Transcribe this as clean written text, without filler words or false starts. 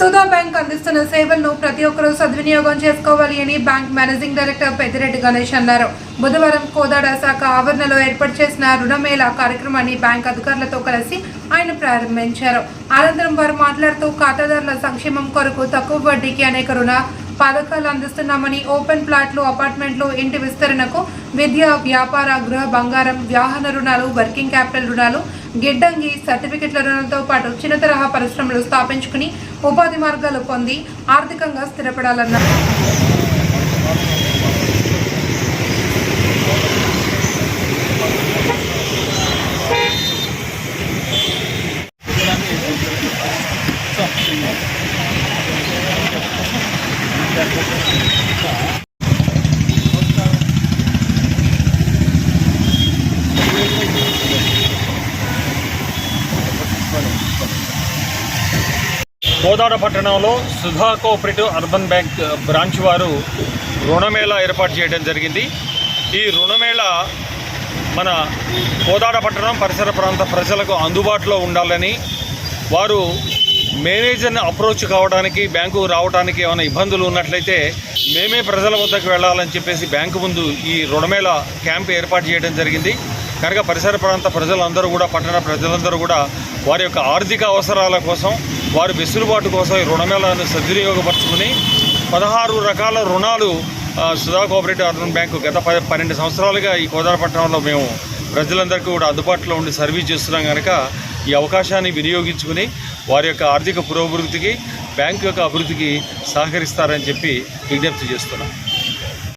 Sudha bank అందిస్తున్న సేవలను ప్రతి ఒక్కరూ సద్వినియోగం చేసుకోవాలి అని bank managing director Peddireddy Ganesh అన్నారు. బుధవారం కోదాడ శాఖ ఆవరణలో ఏర్పాటు చేసిన రుణమేళా కార్యక్రమాన్ని బ్యాంక్ అధికారులతో కలిసి ఆయన ప్రారంభించారు. అనంతరం వారు మాట్లాడుతూ ఖాతాదారుల సంక్షేమం కొరకు తక్కువ వడ్డీకి అనేక రుణ పథకాలు అందిస్తున్నామని, ఓపెన్ ప్లాట్లు, అపార్ట్మెంట్లు, ఇంటి విస్తరణకు, విద్య, వ్యాపార, గృహ, బంగారం, వాహన రుణాలు, వర్కింగ్ క్యాపిటల్ రుణాలు, గిడ్డంగి సర్టిఫికెట్ల రుణాలతో పాటు చిన్న తరహా పరిశ్రమలు స్థాపించుకుని ఉపాధి మార్గాలు పొంది ఆర్థికంగా స్థిరపడాలన్నారు. కోదాడ పట్టణంలో Sudha cooperative urban bank branch వారు రుణమేళా ఏర్పాటు చేయడం జరిగింది. ఈ రుణమేళా మన కోదాడ పట్టణం పరిసర ప్రాంత ప్రజలకు అందుబాటులో ఉండాలని, వారు మేనేజర్ని అప్రోచ్ కావడానికి, బ్యాంకు రావడానికి ఏమైనా ఇబ్బందులు ఉన్నట్లయితే మేమే ప్రజల వద్దకు వెళ్ళాలని చెప్పేసి బ్యాంకు ముందు ఈ రుణమేళా క్యాంప్ ఏర్పాటు చేయడం జరిగింది. కనుక పరిసర ప్రాంత ప్రజలందరూ కూడా, పట్టణ ప్రజలందరూ కూడా వారి యొక్క ఆర్థిక అవసరాల కోసం, వారి వెసులుబాటు కోసం ఈ రుణమేళాను సద్వినియోగపరుచుకుని 16 రకాల రుణాలు సుధా కోఆపరేటివ్ అర్బన్ బ్యాంకు గత 12 సంవత్సరాలుగా ఈ కోదాడ పట్టణంలో మేము ప్రజలందరికీ కూడా అందుబాటులో ఉండి సర్వీస్ చేస్తున్నాం. కనుక ఈ అవకాశాన్ని వినియోగించుకుని వారి యొక్క ఆర్థిక పురోభివృద్ధికి, బ్యాంకు యొక్క అభివృద్ధికి సహకరిస్తారని చెప్పి విజ్ఞప్తి చేస్తున్నాం.